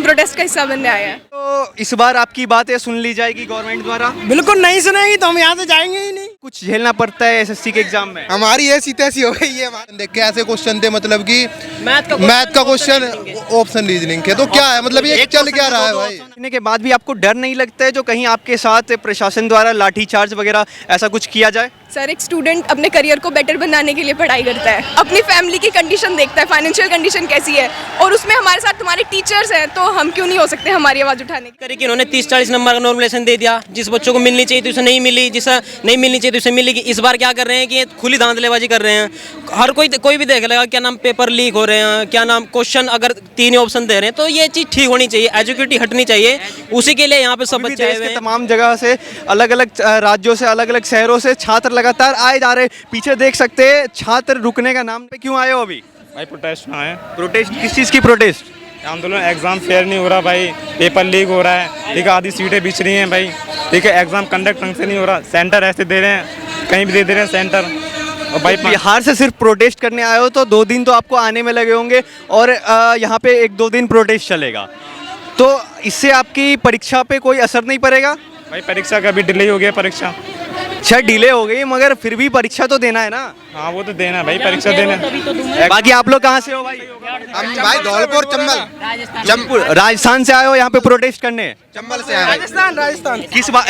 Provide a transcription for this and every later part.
Protest का हिस्सा बनने आए हैं। तो इस बार आपकी बातें सुन ली जाएगी गवर्नमेंट द्वारा? बिल्कुल नहीं सुनेगी तो हम यहाँ से जाएंगे ही नहीं। कुछ झेलना पड़ता है एसएससी के एग्जाम में? हमारी ऐसी तैसी हो गई है। देख के ऐसे क्वेश्चन थे, मतलब कि मैथ का क्वेश्चन, ऑप्शन रीजनिंग के, तो क्या है मतलब ये चल क्या रहा है भाई? सुनने के बाद भी आपको डर नहीं लगता है जो कहीं आपके साथ प्रशासन द्वारा लाठीचार्ज वगैरह ऐसा कुछ किया जाए? सर, एक स्टूडेंट अपने करियर को बेटर बनाने के लिए पढ़ाई करता है, अपनी फैमिली की कंडीशन देखता है, फाइनेंशियल कंडीशन कैसी है, और उसमें हमारे साथ तुम्हारे टीचर्स हैं, तो हम क्यों नहीं हो सकते हमारी आवाज़ उठाने की? करी कि उन्होंने 30-40 नंबर का नॉर्मलाइजेशन दे दिया। जिस बच्चों को मिलनी चाहिए तो उसे नहीं मिली, जिसे नहीं मिलनी चाहिए तो उसे मिलेगी। इस बार क्या कर रहे हैं कि खुली धांधलेबाजी कर रहे हैं। हर कोई भी देख लेगा क्या नाम पेपर लीक हो रहे हैं, क्या नाम क्वेश्चन अगर 3 ही ऑप्शन दे रहे हैं, तो ये चीज़ ठीक होनी चाहिए, एजुकेटी हटनी चाहिए। उसी के लिए यहाँ पे सब बच्चे आए हुए हैं। तमाम जगह से, अलग अलग राज्यों से, अलग अलग शहरों से छात्र लगातार आए जा रहे हैं। पीछे देख सकते हैं छात्र रुकने का नाम पे क्यों आए हो अभी? भाई प्रोटेस्ट में आए। प्रोटेस्ट किस चीज़ की प्रोटेस्ट? आंदोलन, एग्जाम फेयर नहीं हो रहा भाई, पेपर लीक हो रहा है, ठीक है, आधी सीटें बिछ रही हैं भाई, ठीक है, एग्जाम कंडक्ट ढंग से नहीं हो रहा, सेंटर ऐसे दे रहे हैं, कहीं भी दे रहे हैं सेंटर। और भाई बिहार से सिर्फ प्रोटेस्ट करने आए हो तो 2 दिन तो आपको आने में लगे होंगे, और यहाँ पे 1-2 दिन प्रोटेस्ट चलेगा, तो इससे आपकी परीक्षा पे कोई असर नहीं पड़ेगा? भाई परीक्षा का भी डिले हो गया, परीक्षा अच्छा डिले हो गई, मगर फिर भी परीक्षा तो देना है ना? हाँ वो तो देना है भाई, परीक्षा देना। बाकी आप लोग कहाँ से हो भाई? हम भाई धौलपुर चंबल राजस्थान से आए हो यहाँ पे प्रोटेस्ट करने? चंबल से आए। राजस्थान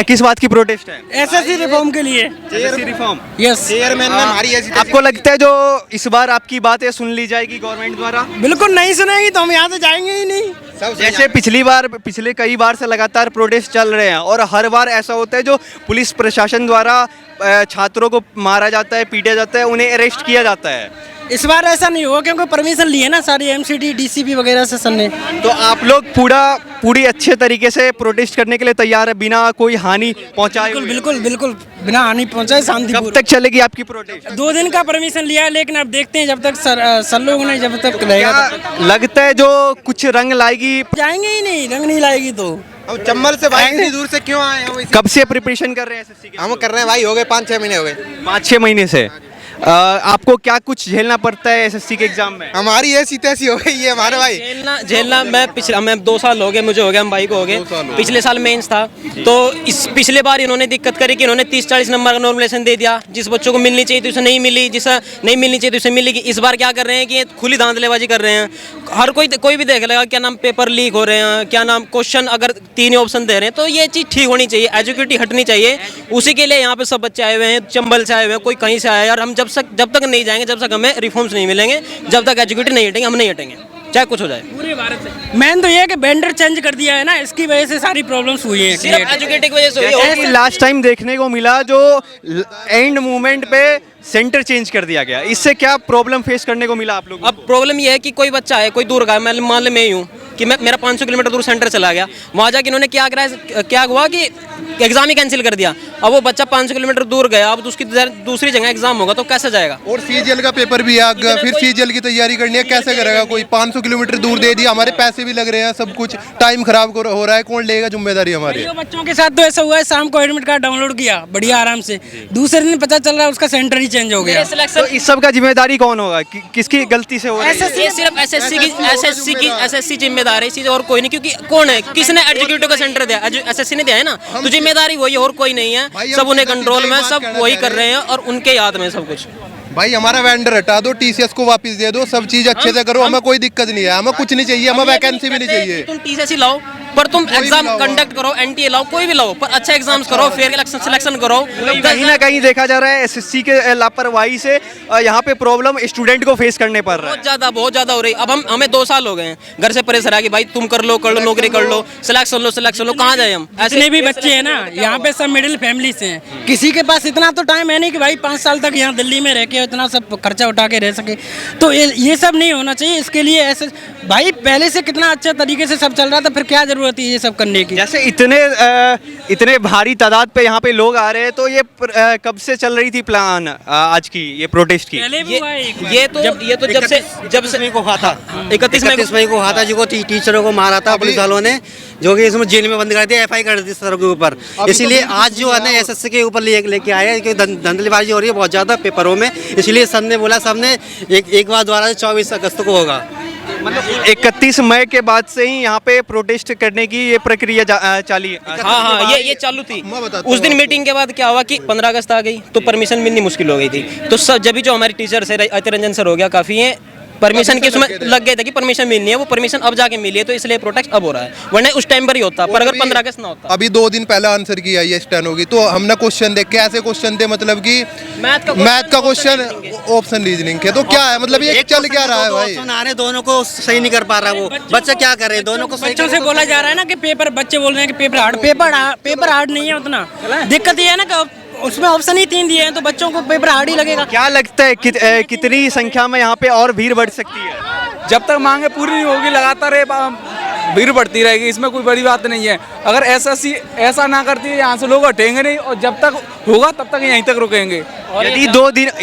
किस बात की प्रोटेस्ट है? एसएससी रिफॉर्म के लिए। रिफॉर्म? यस। चेयरमैन में हमारी ऐसी तैसी। आपको लगता है जो इस बार आपकी बातें सुन ली जाएगी गवर्नमेंट द्वारा? बिल्कुल नहीं सुनेगी तो हम यहाँ से जाएंगे ही नहीं। जैसे पिछले कई बार से लगातार प्रोटेस्ट चल रहे हैं, और हर बार ऐसा होता है जो पुलिस प्रशासन द्वारा छात्रों को मारा जाता है, पीटा जाता है, उन्हें अरेस्ट किया जाता है। इस बार ऐसा नहीं होगा क्योंकि परमिशन ली है ना सारी एमसीडी डीसीपी वगैरह से सर ने। तो आप लोग पूरी अच्छे तरीके से प्रोटेस्ट करने के लिए तैयार है बिना कोई हानि पहुंचाए हुए? बिल्कुल बिल्कुल बिना हानि पहुंचाए शांति। कब तक चलेगी आपकी प्रोटेस्ट? 2 दिन का परमिशन लिया है, लेकिन अब देखते हैं जब तक सर लोग नहीं, जब तक रहेगा तब तक। लगता है जो कुछ रंग लाएगी? जाएंगे ही नहीं, रंग नहीं लाएगी तो। हम चंबल से भाई इतनी दूर से क्यों आए हैं? कब से प्रिपरेशन कर रहे हैं एसएससी की? हम कर रहे हैं भाई, हो गए 5-6 महीने हो गए। 5-6 महीने से। आपको क्या कुछ झेलना पड़ता है एसएससी के एग्जाम में? हमारी ऐसी तैसी हो गई है हमारे भाई। झेलना मैं 2 साल हो गए, मुझे हो गया, हम भाई को हो गए। पिछले साल मेंस था, तो इस पिछले बार इन्होंने दिक्कत करी कि इन्होंने 30-40 नंबर का नॉर्मलाइजेशन दे दिया। जिस बच्चों को मिलनी चाहिए तो उसे नहीं मिली, जिसे नहीं मिलनी चाहिए तो उसे मिलेगी। इस बार क्या कर रहे हैं कि खुली धांधलेबाजी कर रहे हैं। हर कोई भी देख लेगा क्या नाम पेपर लीक हो रहे हैं, क्या नाम क्वेश्चन अगर 3 ही ऑप्शन दे रहे हैं, तो ये चीज़ ठीक होनी चाहिए, एजुकेटी हटनी चाहिए। उसी के लिए यहाँ पे सब बच्चे आए हुए हैं, चंबल से आए हुए हैं, कोई कहीं से आया है। और हम जब तक नहीं जाएंगे, जब तक हमें रिफॉर्म्स नहीं मिलेंगे, जब तक एजुकेटेड नहीं हटेंगे, हम नहीं हटेंगे, चाहे कुछ हो जाए। पूरे भारत से मेन तो ये है कि वेंडर चेंज कर दिया है ना, इसकी वजह से सारी प्रॉब्लम्स हुई है। सिर्फ एजुकेटेड की वजह से हुई है। लास्ट टाइम देखने को मिला जो एंड मोमेंट पे सेंटर चेंज कर दिया गया, इससे क्या प्रॉब्लम फेस करने को मिला आप लोगों को? अब प्रॉब्लम ये है कि कोई बच्चा है, कोई दूर का, मैं मान ले मैं ही हूँ कि मेरा 500 किलोमीटर दूर सेंटर चला गया, वहाँ जाके इन्होंने क्या हुआ कि एग्जाम ही कैंसिल कर दिया। अब वो बच्चा 500 किलोमीटर दूर गया, अब उसकी दूसरी जगह एग्जाम होगा तो कैसे जाएगा? और सीजीएल का पेपर भी आ गया, फिर सीजीएल की तैयारी करनी है, कैसे करेगा कोई? 500 किलोमीटर दूर दे दिया, हमारे पैसे भी लग रहे हैं, सब कुछ टाइम खराब हो रहा है, कौन लेगा जिम्मेदारी हमारी? बच्चों के साथ तो ऐसा हुआ है, शाम को एडमिट कार्ड डाउनलोड किया बढ़िया आराम से, दूसरे दिन पता चल रहा है उसका सेंटर ही चेंज हो गया। तो इस सब का जिम्मेदारी कौन होगा? किसकी गलती से हो रहा है? ये सिर्फ एसएससी जिम्मेदार है, इसी और कोई नहीं, क्योंकि कौन है, किसने एजुकेटिव का सेंटर दिया? एसएससी ने दिया है ना, तो जिम्मेदारी वही, और कोई नहीं है। सब उन्हें कंट्रोल में, सब वही कर रहे हैं और उनके याद में सब कुछ। भाई हमारा वेंडर हटा दो, टीसीएस को वापस दे दो, सब चीज अच्छे से करो, हमें कोई दिक्कत नहीं है, हमें कुछ नहीं चाहिए, हमें वैकेंसी भी नहीं चाहिए। तुम टीसीएस ही लाओ, पर तुम एग्जाम कंडक्ट करो, एनटीए लाओ, कोई भी लाओ, पर अच्छा एग्जाम्स करो, फेयर सिलेक्शन करो। कहीं ना कहीं देखा जा रहा है एसएससी के लापरवाही से यहाँ पे प्रॉब्लम स्टूडेंट को फेस करने पड़ रहा है। बहुत ज्यादा हो रही। अब हमें 2 साल हो गए हैं, घर से प्रेशर आ कि भाई तुम कर लो नौकरी कर लो, सिलेक्शन लो, कहाँ जाए हम? जितने भी बच्चे हैं ना यहाँ पे सब मिडिल फैमिली से हैं, किसी के पास इतना तो टाइम है नहीं कि भाई 5 साल तक यहाँ दिल्ली में रह के इतना सब खर्चा उठा के रह सके, तो ये सब नहीं होना चाहिए। इसके लिए ऐसे भाई पहले से कितना अच्छे तरीके से सब चल रहा था, फिर क्या जरूरत है ये सब करने की? जैसे इतने भारी तादाद पे यहाँ पे लोग आ रहे हैं, तो ये कब से चल रही थी प्लान आज की ये प्रोटेस्ट की? ये तो जब से को हुआ था 31 मई को हुआ था, जो टीचरों को मारा था पुलिस वालों ने, जो कि इसमें जेल में बंद कर दिया, एफआई कर दी सर के ऊपर। इसीलिए आज जो है ना एसएससी के ऊपर लेके आए हैं, क्योंकि धंधलीबाजी हो रही है बहुत ज़्यादा पेपरों में, इसलिए सर ने बोला, सब ने एक बार दोबारा 24 अगस्त को होगा। मतलब 31 मई के बाद से ही यहाँ पे प्रोटेस्ट करने की ये प्रक्रिया चाली हाँ ये चालू थी। मैं बताता उस दिन हूँ मीटिंग के बाद क्या हुआ कि 15 अगस्त आ गई तो परमिशन मिलनी मुश्किल हो गई थी। तो सब जब भी जो हमारे टीचर्स है अतिरंजन रंजन सर हो गया, काफ़ी है परमिशन के उसमें लग गए थे कि परमिशन मिलनी है, वो परमिशन अब जाके मिली है, तो इसलिए प्रोटेस्ट अब हो रहा है, वरना उस टाइम पर ही होता पर अगर 15 अगस्त ना होता। अभी 2 दिन पहले आंसर किया ये स्टैंड होगी तो हमने क्वेश्चन देखे, ऐसे क्वेश्चन थे मतलब कि मैथ का क्वेश्चन ऑप्शन रीजनिंग के, तो क्या है मतलब ये चल क्या रहा है भाई? ऑप्शन आ रहे दोनों को सही नहीं कर पा रहा वो बच्चा, क्या करे दोनों को बच्चों से बोला जा रहा है ना कि पेपर, बच्चे बोल रहे हैं कि पेपर हार्ड नहीं है उतना। दिक्कत ये है ना कि उसमें ऑप्शन ही 3 दिए हैं तो बच्चों को पेपर हार्ड ही लगेगा। क्या लगता है कितनी संख्या में यहाँ पे और भीड़ बढ़ सकती है? जब तक मांगे पूरी नहीं होगी लगातार भीड़ बढ़ती रहेगी, इसमें कोई बड़ी बात नहीं है। अगर एसएससी ऐसा ना करती है यहाँ से लोग हटेंगे नहीं, और जब तक होगा तब तक यहीं तक रुकेंगे।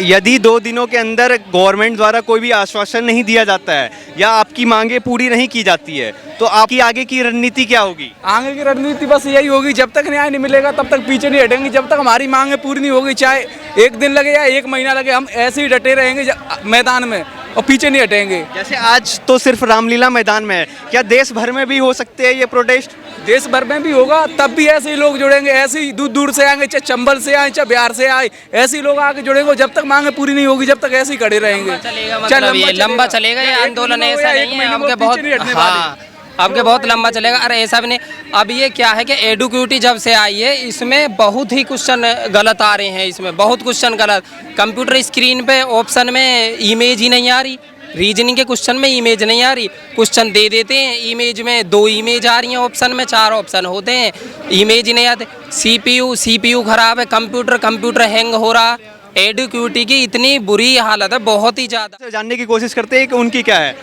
यदि 2 दिनों के अंदर गवर्नमेंट द्वारा कोई भी आश्वासन नहीं दिया जाता है या आपकी मांगे पूरी नहीं की जाती है तो आपकी आगे की रणनीति क्या होगी? आगे की रणनीति बस यही होगी, जब तक न्याय नहीं मिलेगा तब तक पीछे नहीं हटेंगे, जब तक हमारी मांगे पूरी नहीं होगी, चाहे 1 दिन लगे या 1 महीना लगे, हम ऐसे ही डटे रहेंगे मैदान में और पीछे नहीं हटेंगे। जैसे आज तो सिर्फ रामलीला मैदान में है, क्या देश भर में भी हो सकते हैं ये प्रोटेस्ट? देश भर में भी होगा, तब भी ऐसे ही लोग जुड़ेंगे, ऐसे ही दूर दूर से आएंगे, चाहे चंबल से आए चाहे बिहार से आए, ऐसे ही लोग आके जुड़ेंगे। जब तक मांगे पूरी नहीं होगी जब तक ऐसे ही खड़े रहेंगे। लंबा चलेगा ये आंदोलन, ऐसा नहीं है आपके बहुत, हाँ आपके बहुत लंबा चलेगा। अरे ऐसा भी नहीं, अब ये क्या है कि एडुक्यूटी जब से आई है इसमें बहुत ही क्वेश्चन गलत आ रहे हैं, इसमें बहुत क्वेश्चन गलत। कंप्यूटर स्क्रीन पे ऑप्शन में इमेज ही नहीं आ रही, रीजनिंग के क्वेश्चन में इमेज नहीं आ रही, क्वेश्चन दे देते हैं इमेज में 2 इमेज आ रही हैं, ऑप्शन में 4 ऑप्शन होते हैं, इमेज ही नहीं आते। सीपीयू खराब है, कंप्यूटर हैंग हो रहा। एडुक्यूटी की इतनी बुरी हालत है, बहुत ही ज़्यादा। जानने की कोशिश करते हैं कि उनकी क्या है।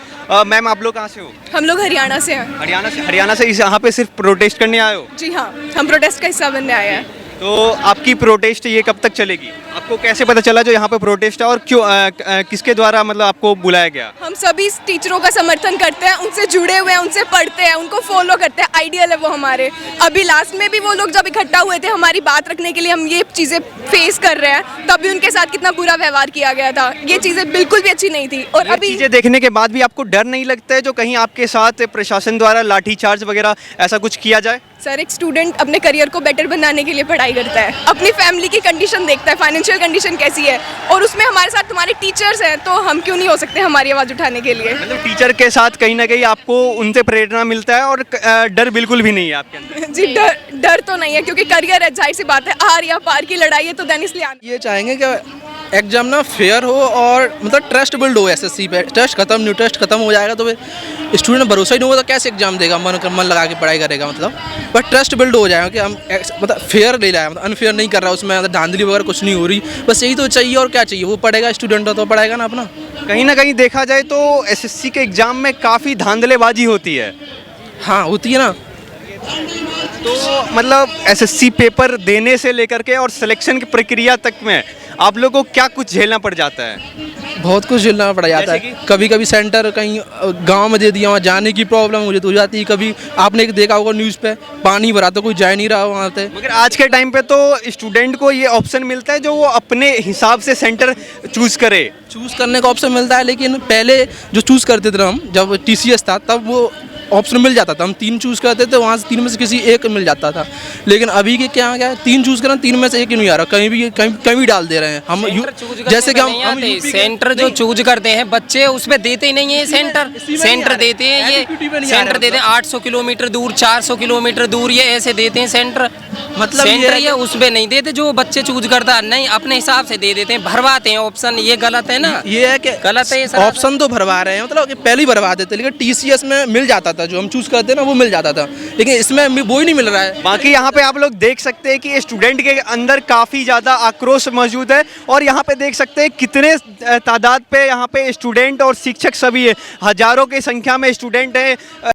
मैम आप लोग कहाँ से हो? हम लोग हरियाणा से हैं। हरियाणा से यहाँ पे सिर्फ प्रोटेस्ट करने आए हो? जी हाँ, हम प्रोटेस्ट का हिस्सा बनने आए हैं। तो आपकी प्रोटेस्ट ये कब तक चलेगी? आपको कैसे पता चला जो यहाँ पे प्रोटेस्ट है और क्यों किसके द्वारा मतलब आपको बुलाया गया? हम सभी टीचरों का समर्थन करते हैं, उनसे जुड़े हुए हैं, उनसे पढ़ते हैं, उनको फॉलो करते हैं, आइडियल है वो हमारे। अभी लास्ट में भी वो लोग जब इकट्ठा हुए थे हमारी बात रखने के लिए, हम ये चीज़ें फेस कर रहे हैं, तब भी उनके साथ कितना बुरा व्यवहार किया गया था, ये चीज़ें बिल्कुल भी अच्छी नहीं थी। और अभी चीज़ें देखने के बाद भी आपको डर नहीं लगता है जो कहीं आपके साथ प्रशासन द्वारा लाठीचार्ज वगैरह ऐसा कुछ किया जाए? सर, एक स्टूडेंट अपने करियर को बेटर बनाने के लिए पढ़ाई करता है, अपनी फैमिली की कंडीशन देखता है, फाइनेंशियल कंडीशन कैसी है, और उसमें हमारे साथ तुम्हारे टीचर्स हैं, तो हम क्यों नहीं हो सकते हमारी आवाज़ उठाने के लिए? मतलब टीचर के साथ कहीं ना कहीं आपको उनसे प्रेरणा मिलता है और डर बिल्कुल भी नहीं है आपके अंदर? जी, डर तो नहीं है, क्योंकि करियर है, जाहिर सी बात है, हार या पार की लड़ाई है, तो देन इसलिए ये चाहेंगे कि एग्जाम ना फेयर हो और मतलब ट्रस्ट बिल्ड हो एसएससी पे। ट्रस्ट खत्म हो जाएगा तो फिर स्टूडेंट भरोसा ही नहीं होगा तो कैसे एग्जाम देगा, मन लगा के पढ़ाई करेगा मतलब। बट ट्रस्ट बिल्ड हो जाएगा कि हम मतलब फेयर ले लाए, मतलब अनफेयर नहीं कर रहा उसमें, मतलब धांधली वगैरह कुछ नहीं हो रही, बस यही तो चाहिए। और क्या चाहिए, वो पढ़ेगा, स्टूडेंट हो तो पढ़ाएगा ना अपना। कहीं ना कहीं देखा जाए तो एसएससी के एग्जाम में काफ़ी धांधलेबाजी होती है। हाँ होती है ना। तो मतलब एसएससी पेपर देने से लेकर के और सिलेक्शन की प्रक्रिया तक में आप लोगों को क्या कुछ झेलना पड़ जाता है? बहुत कुछ झेलना पड़ जाता है। कभी कभी सेंटर कहीं गांव में दे दिया, वहाँ जाने की प्रॉब्लम मुझे तो हो जाती है। कभी आपने देखा होगा न्यूज़ पे पानी भरा तो कोई जा नहीं रहा वहाँ पे। मगर आज के टाइम पे तो स्टूडेंट को ये ऑप्शन मिलता है जो वो अपने हिसाब से सेंटर चूज़ करे। चूज़ करने का ऑप्शन मिलता है, लेकिन पहले जो चूज़ करते थे हम, जब TCS था तब वो ऑप्शन मिल जाता था, हम 3 चूज़ करते थे, वहाँ से 3 में से किसी एक मिल जाता था। लेकिन अभी के क्या 3 चूज़ करें, 3 में से एक ही नहीं आ रहा, कहीं भी डाल दे रहे हैं हम। जैसे कि हम सेंटर जो चूज करते हैं बच्चे उसमें देते ही नहीं है, सेंटर देते हैं, ये सेंटर देते हैं 800 किलोमीटर दूर, 400 किलोमीटर दूर, ये ऐसे देते हैं सेंटर। मतलब सेंटर ये उसमें नहीं देते जो बच्चे चूज करता है, नहीं अपने हिसाब से दे देते हैं, भरवाते हैं ऑप्शन। ये गलत है ना, ये है कि गलत है। ऑप्शन तो भरवा रहे हैं, मतलब पहले ही भरवा देते, लेकिन TCS में मिल जाता था, जो हम चूज करते हैं ना वो मिल जाता था, लेकिन इसमें वो ही नहीं मिल रहा है। बाकी यहाँ पे आप लोग देख सकते हैं कि स्टूडेंट के अंदर काफ़ी ज़्यादा आक्रोश मौजूद है और यहाँ पे देख सकते हैं कितने तादाद पे यहाँ पे स्टूडेंट और शिक्षक सभी है, हजारों की संख्या में स्टूडेंट है।